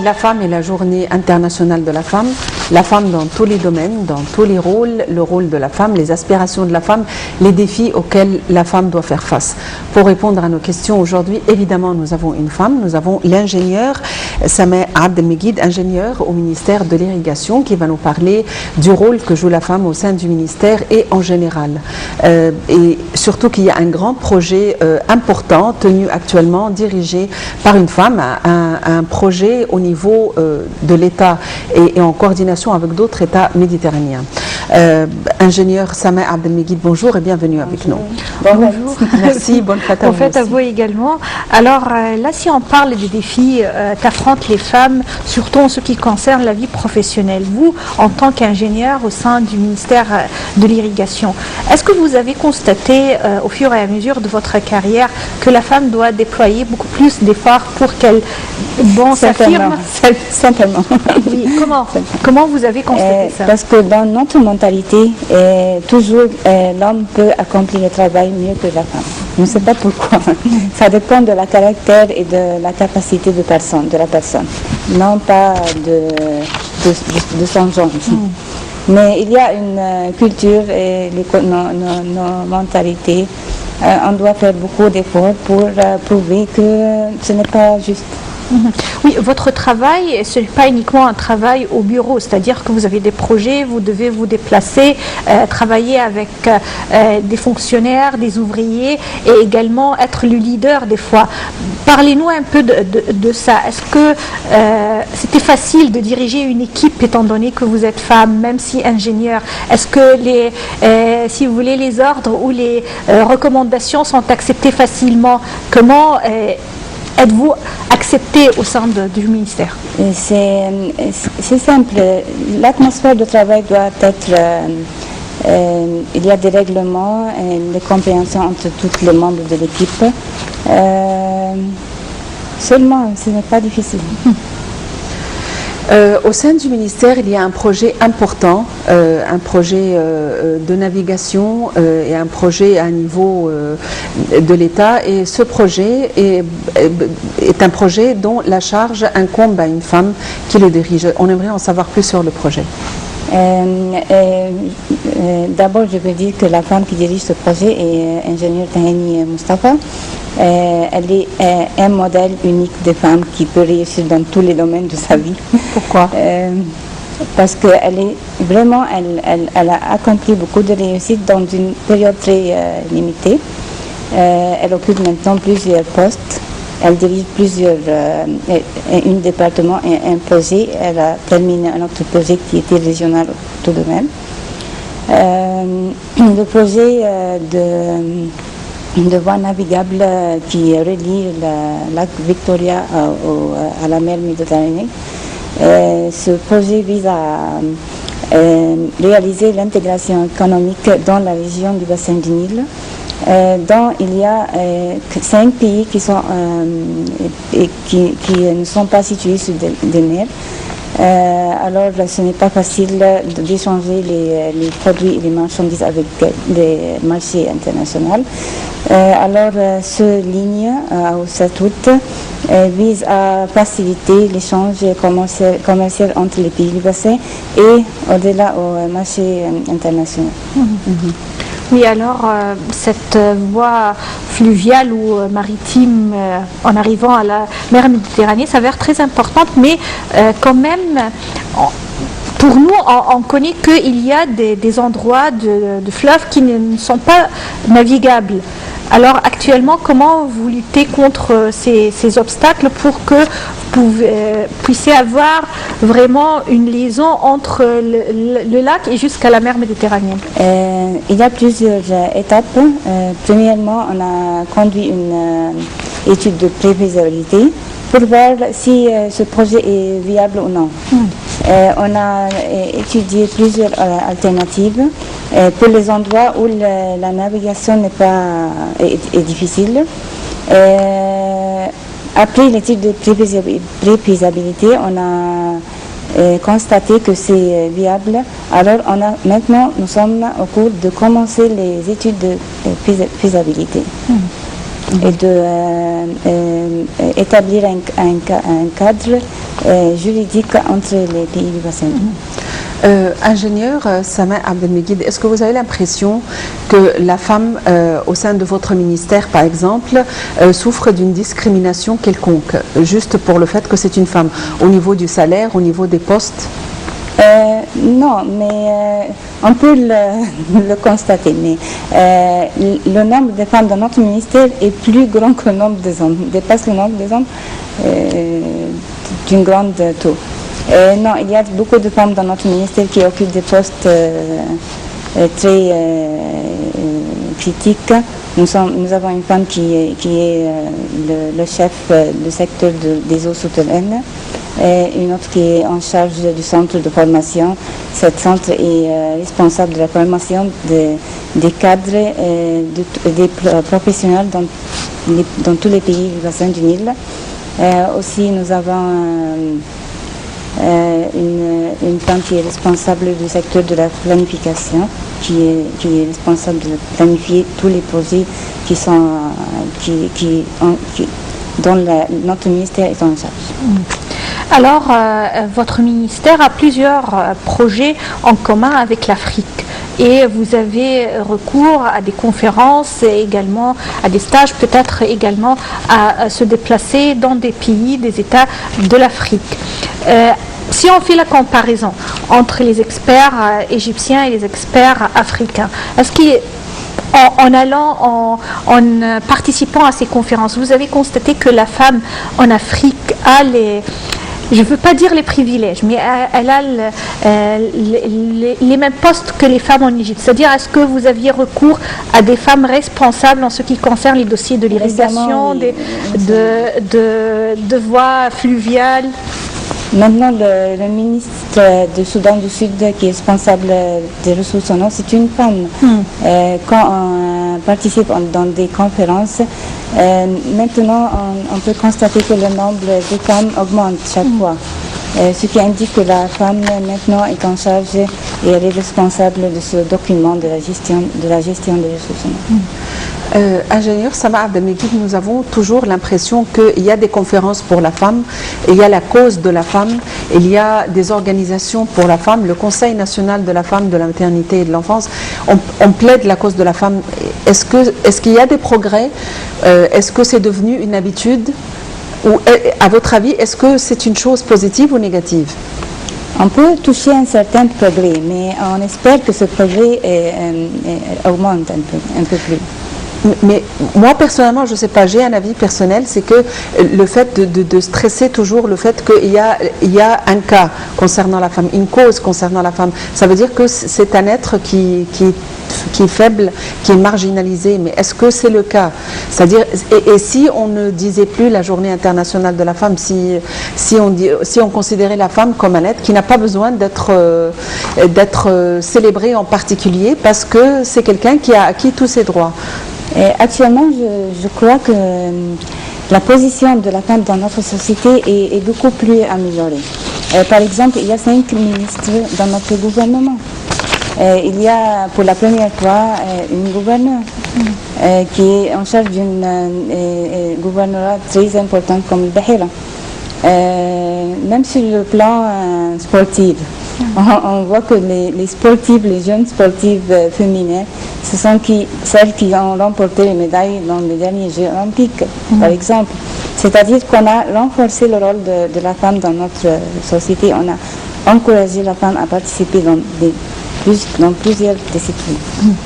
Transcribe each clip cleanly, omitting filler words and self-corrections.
de la femme est la journée internationale de la femme dans tous les domaines, dans tous les rôles, le rôle de la femme, les aspirations de la femme, les défis auxquels la femme doit faire face. Pour répondre à nos questions aujourd'hui, évidemment, nous avons une femme, nous avons l'ingénieur Sameh Abdelmegid, ingénieur au ministère de l'Irrigation, qui va nous parler du rôle que joue la femme au sein du ministère et en général. Et surtout qu'il y a un grand projet important tenu actuellement, dirigé par une femme, un projet au niveau de l'État et en coordination avec d'autres États méditerranéens. Ingénieur Sameh Abdelmegid, bonjour et bienvenue avec nous. Bonjour. Merci, bonne fête à vous. En fait, à vous également. Alors là, si on parle des défis qu'affrontent les femmes, surtout en ce qui concerne la vie professionnelle, vous, en tant qu'ingénieur au sein du ministère de l'Irrigation, est-ce que vous avez constaté au fur et à mesure de votre carrière que la femme doit déployer beaucoup plus d'efforts pour qu'elle s'affirme? Simplement. Oui, comment vous avez constaté ça? Parce que dans notre mentalité, toujours l'homme peut accomplir le travail mieux que la femme. Je ne sais pas pourquoi. Ça dépend de la caractère et de la capacité de la personne, non pas de son genre. Mais il y a une culture et nos mentalités. On doit faire beaucoup d'efforts pour prouver que ce n'est pas juste. Oui, votre travail, ce n'est pas uniquement un travail au bureau, c'est-à-dire que vous avez des projets, vous devez vous déplacer, travailler avec des fonctionnaires, des ouvriers et également être le leader des fois. Parlez-nous un peu de ça. Est-ce que c'était facile de diriger une équipe étant donné que vous êtes femme, même si ingénieur? Est-ce que si vous voulez, les ordres ou les recommandations sont acceptées facilement? Comment êtes-vous accepté au sein du ministère? C'est simple. L'atmosphère de travail doit être... il y a des règlements et des compréhensions entre tous les membres de l'équipe. Seulement, ce n'est pas difficile. Au sein du ministère, il y a un projet important, un projet de navigation et un projet à niveau de l'État. Et ce projet est un projet dont la charge incombe à une femme qui le dirige. On aimerait en savoir plus sur le projet. D'abord, je veux dire que la femme qui dirige ce projet est ingénieure Tahani Mustafa. Elle est un modèle unique de femme qui peut réussir dans tous les domaines de sa vie. Pourquoi? Parce qu'elle est vraiment, elle a accompli beaucoup de réussites dans une période très limitée. Elle occupe maintenant plusieurs postes. Elle dirige un département et un projet. Elle a terminé un autre projet qui était régional tout de même. Le projet de voie navigable qui relie le lac Victoria à la mer Méditerranée. Ce projet vise à réaliser l'intégration économique dans la région du bassin du Nil. Dont il y a 5 pays qui ne sont pas situés sur des mers. Alors ce n'est pas facile d'échanger les produits et les marchandises avec des marchés internationaux. Alors cette ligne au statut vise à faciliter l'échange commercial entre les pays du bassin et au-delà au marché international. Oui, alors cette voie fluviale ou maritime en arrivant à la mer Méditerranée s'avère très importante, mais quand même, pour nous, on connaît qu'il y a des endroits de fleuves qui ne sont pas navigables. Alors actuellement, comment vous luttez contre ces obstacles pour que vous puissiez avoir vraiment une liaison entre le lac et jusqu'à la mer Méditerranée? Il y a plusieurs étapes. Premièrement, on a conduit une étude de prévisibilité pour voir si ce projet est viable ou non. On a étudié plusieurs alternatives pour les endroits où la navigation est difficile. Après l'étude de prévisibilité, on a constaté que c'est viable. Alors maintenant, nous sommes au cours de commencer les études de faisabilité. et d'établir un cadre juridique entre les pays du bassin. Ingénieur Sama Abdelmegid, est-ce que vous avez l'impression que la femme au sein de votre ministère, par exemple, souffre d'une discrimination quelconque, juste pour le fait que c'est une femme, au niveau du salaire, au niveau des postes? Non, mais on peut le constater. Mais le nombre de femmes dans notre ministère est plus grand que le nombre des hommes, dépasse le nombre des hommes d'une grande taux. Non, il y a beaucoup de femmes dans notre ministère qui occupent des postes très critiques. Nous avons une femme qui est le chef du secteur des eaux souterraines, et une autre qui est en charge du centre de formation. Cet centre est responsable de la formation des cadres et des professionnels dans tous les pays du bassin du Nil. Aussi, nous avons une femme qui est responsable du secteur de la planification, qui est responsable de planifier tous les projets dont notre ministère est en charge. Alors, votre ministère a plusieurs projets en commun avec l'Afrique. Et vous avez recours à des conférences et également à des stages, peut-être également à se déplacer dans des pays, des États de l'Afrique. Si on fait la comparaison entre les experts égyptiens et les experts africains, est-ce qu'en participant à ces conférences, vous avez constaté que la femme en Afrique a je ne veux pas dire les privilèges, mais elle a les mêmes postes que les femmes en Égypte. C'est-à-dire, est-ce que vous aviez recours à des femmes responsables en ce qui concerne les dossiers de l'irrigation, oui. de voies fluviales? Maintenant, le ministre du Soudan du Sud, qui est responsable des ressources en eau, c'est une femme. Quand on participe dans des conférences, maintenant, on peut constater que le nombre de femmes augmente chaque fois. Ce qui indique que la femme maintenant est en charge et elle est responsable de ce document de la gestion des ressources en eau. Ingénieur Sama Abdelmegid, nous avons toujours l'impression qu'il y a des conférences pour la femme, il y a la cause de la femme, il y a des organisations pour la femme, le Conseil national de la femme, de la maternité et de l'enfance, on plaide la cause de la femme. Est-ce qu'il y a des progrès? Est-ce que c'est devenu une habitude? Ou à votre avis, est-ce que c'est une chose positive ou négative? On peut toucher un certain progrès, mais on espère que ce progrès augmente un peu plus. Mais moi personnellement, je ne sais pas, j'ai un avis personnel, c'est que le fait de stresser toujours le fait qu'il y a un cas concernant la femme, une cause concernant la femme, ça veut dire que c'est un être qui est faible, qui est marginalisé. Mais est-ce que c'est le cas? C'est-à-dire, et si on ne disait plus la journée internationale de la femme, si on considérait la femme comme un être qui n'a pas besoin d'être célébré en particulier parce que c'est quelqu'un qui a acquis tous ses droits? Et actuellement, je crois que la position de la femme dans notre société est beaucoup plus améliorée. Par exemple, il y a 5 ministres dans notre gouvernement. Il y a pour la première fois une gouverneure qui est en charge d'une gouvernorat très important comme le Bahira. Même sur le plan sportif, on voit que les sportives, les jeunes sportives féminines, ce sont celles qui ont remporté les médailles dans les derniers Jeux olympiques, par exemple. C'est-à-dire qu'on a renforcé le rôle de la femme dans notre société. On a encouragé la femme à participer dans plusieurs disciplines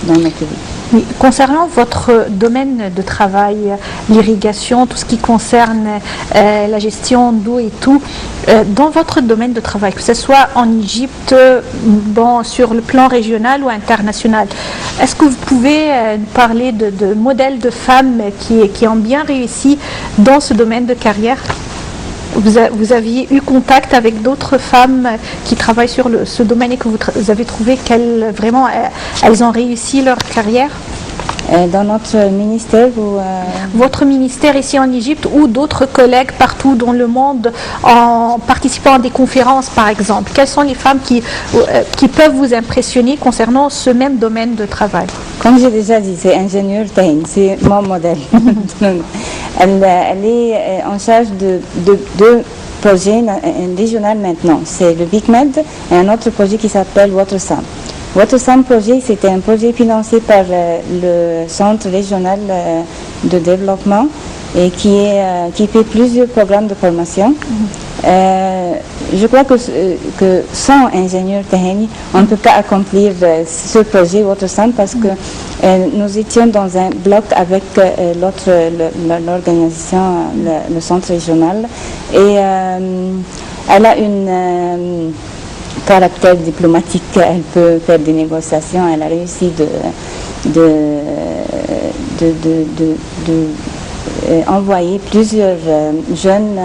dans notre vie. Oui, concernant votre domaine de travail, l'irrigation, tout ce qui concerne la gestion d'eau et tout, dans votre domaine de travail, que ce soit en Égypte, sur le plan régional ou international, est-ce que vous pouvez nous parler de modèles de femmes qui ont bien réussi dans ce domaine de carrière? Vous aviez eu contact avec d'autres femmes qui travaillent sur ce domaine et que vous avez trouvé qu'elles ont réussi leur carrière? Dans notre ministère Votre ministère ici en Égypte ou d'autres collègues partout dans le monde en participant à des conférences par exemple? Quelles sont les femmes qui peuvent vous impressionner concernant ce même domaine de travail? Comme j'ai déjà dit, c'est ingénieur Tahini, c'est mon modèle. Elle est en charge de deux projets régionaux maintenant. C'est le BICMED et un autre projet qui s'appelle WaterSam. WaterSam projet, c'était un projet financé par le Centre régional de développement et qui fait plusieurs programmes de formation. Je crois que sans ingénieur Tahini, on ne peut pas accomplir ce projet WaterSam parce que nous étions dans un bloc avec l'organisation, le centre régional, et elle a une caractère diplomatique, elle peut faire des négociations, elle a réussi envoyer plusieurs jeunes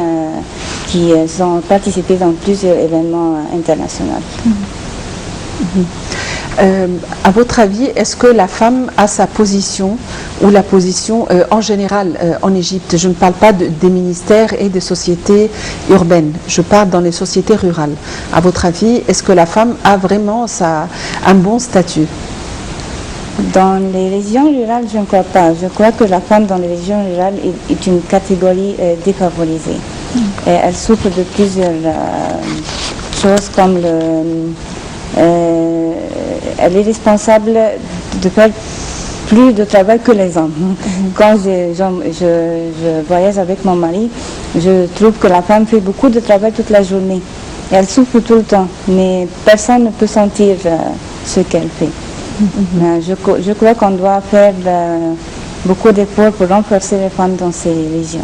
qui ont participé dans plusieurs événements internationaux. À votre avis, est-ce que la femme a sa position ou la position en général en Égypte? Je ne parle pas des ministères et des sociétés urbaines, je parle dans les sociétés rurales. À votre avis, est-ce que la femme a vraiment un bon statut? Dans les régions rurales, je ne crois pas. Je crois que la femme dans les régions rurales est une catégorie défavorisée. Et elle souffre de plusieurs choses comme elle est responsable de faire plus de travail que les hommes. Quand je voyage avec mon mari, je trouve que la femme fait beaucoup de travail toute la journée. Et elle souffre tout le temps, mais personne ne peut sentir ce qu'elle fait. Je crois qu'on doit faire beaucoup d'efforts pour renforcer les femmes dans ces régions.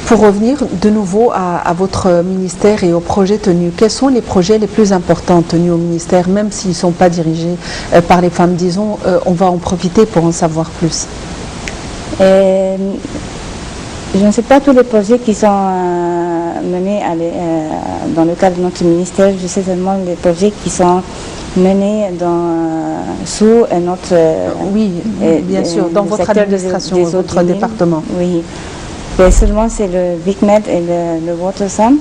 Pour revenir de nouveau à votre ministère et aux projets tenus, quels sont les projets les plus importants tenus au ministère, même s'ils ne sont pas dirigés par les femmes? Disons, on va en profiter pour en savoir plus. Je ne sais pas tous les projets qui sont menés dans le cadre de notre ministère. Je sais seulement les projets qui sont menés sous notre... oui, bien sûr, dans votre administration, votre département. Oui. Et seulement c'est le BICMED et le WaterSam.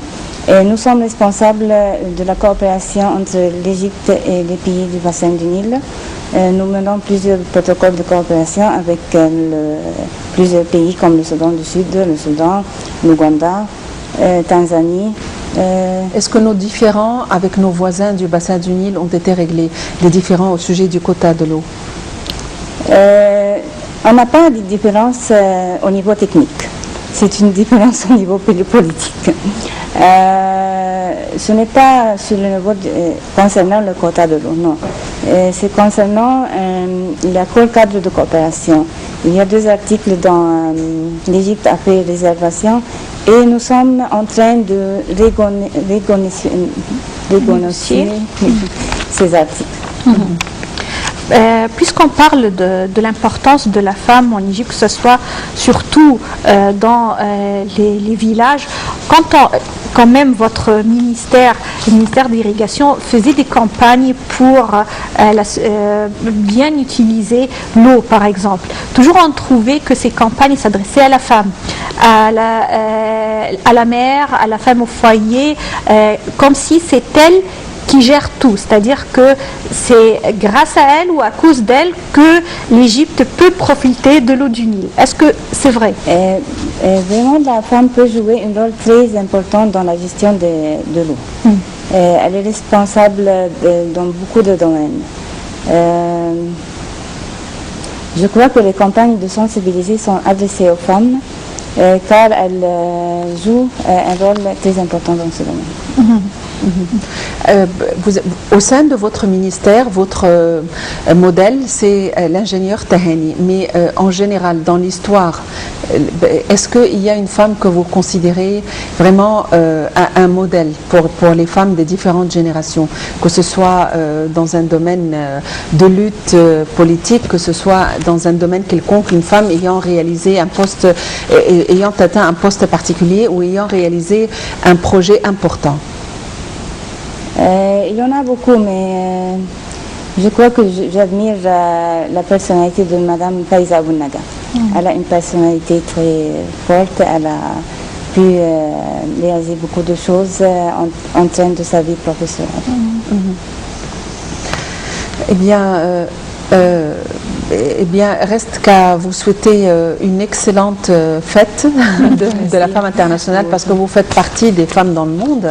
Et nous sommes responsables de la coopération entre l'Égypte et les pays du bassin du Nil. Nous menons plusieurs protocoles de coopération avec plusieurs pays comme le Soudan du Sud, le Soudan, l'Ouganda, Tanzanie. Est-ce que nos différends avec nos voisins du bassin du Nil ont été réglés, les différends au sujet du quota de l'eau? On n'a pas de différence au niveau technique. C'est une différence au niveau politique. Ce n'est pas sur le niveau concernant le quota de l'eau, non. C'est concernant l'accord cadre de coopération. Il y a 2 articles dont l'Égypte a fait réservation et nous sommes en train de renégocier ces articles. Puisqu'on parle de l'importance de la femme en Égypte, que ce soit surtout dans les villages, quand même votre ministère, le ministère de l'Irrigation, faisait des campagnes pour bien utiliser l'eau, par exemple. Toujours on trouvait que ces campagnes s'adressaient à la femme, à la mère, à la femme au foyer, comme si c'est elle qui gère tout, c'est-à-dire que c'est grâce à elle ou à cause d'elle que l'Égypte peut profiter de l'eau du Nil. Est-ce que c'est vrai? Vraiment, la femme peut jouer un rôle très important dans la gestion de l'eau. Elle est responsable dans beaucoup de domaines. Je crois que les campagnes de sensibilisation sont adressées aux femmes car elles jouent un rôle très important dans ce domaine. Au sein de votre ministère, votre modèle, c'est l'ingénieur Tahini. Mais en général, dans l'histoire, est-ce qu'il y a une femme que vous considérez vraiment un modèle pour les femmes des différentes générations, que ce soit dans un domaine de lutte politique, que ce soit dans un domaine quelconque, une femme ayant réalisé un poste, ayant atteint un poste particulier ou ayant réalisé un projet important? Il y en a beaucoup, mais Je crois que j'admire la personnalité de Madame Faiza Abounaga. Elle a une personnalité très forte, elle a pu réaliser beaucoup de choses en train de sa vie professionnelle. Eh bien, reste qu'à vous souhaiter une excellente fête de la femme internationale, parce que vous faites partie des femmes dans le monde,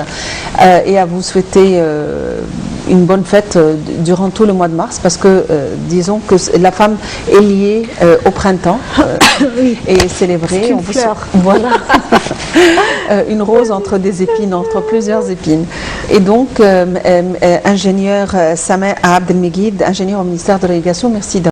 et à vous souhaiter une bonne fête durant tout le mois de mars, parce que disons que la femme est liée au printemps et est célébrée. Une fleur. Voilà. Une rose entre des épines, entre plusieurs épines. Et donc, ingénieur Sameh Abdelmegid, ingénieur au ministère de l'Irrigation, merci.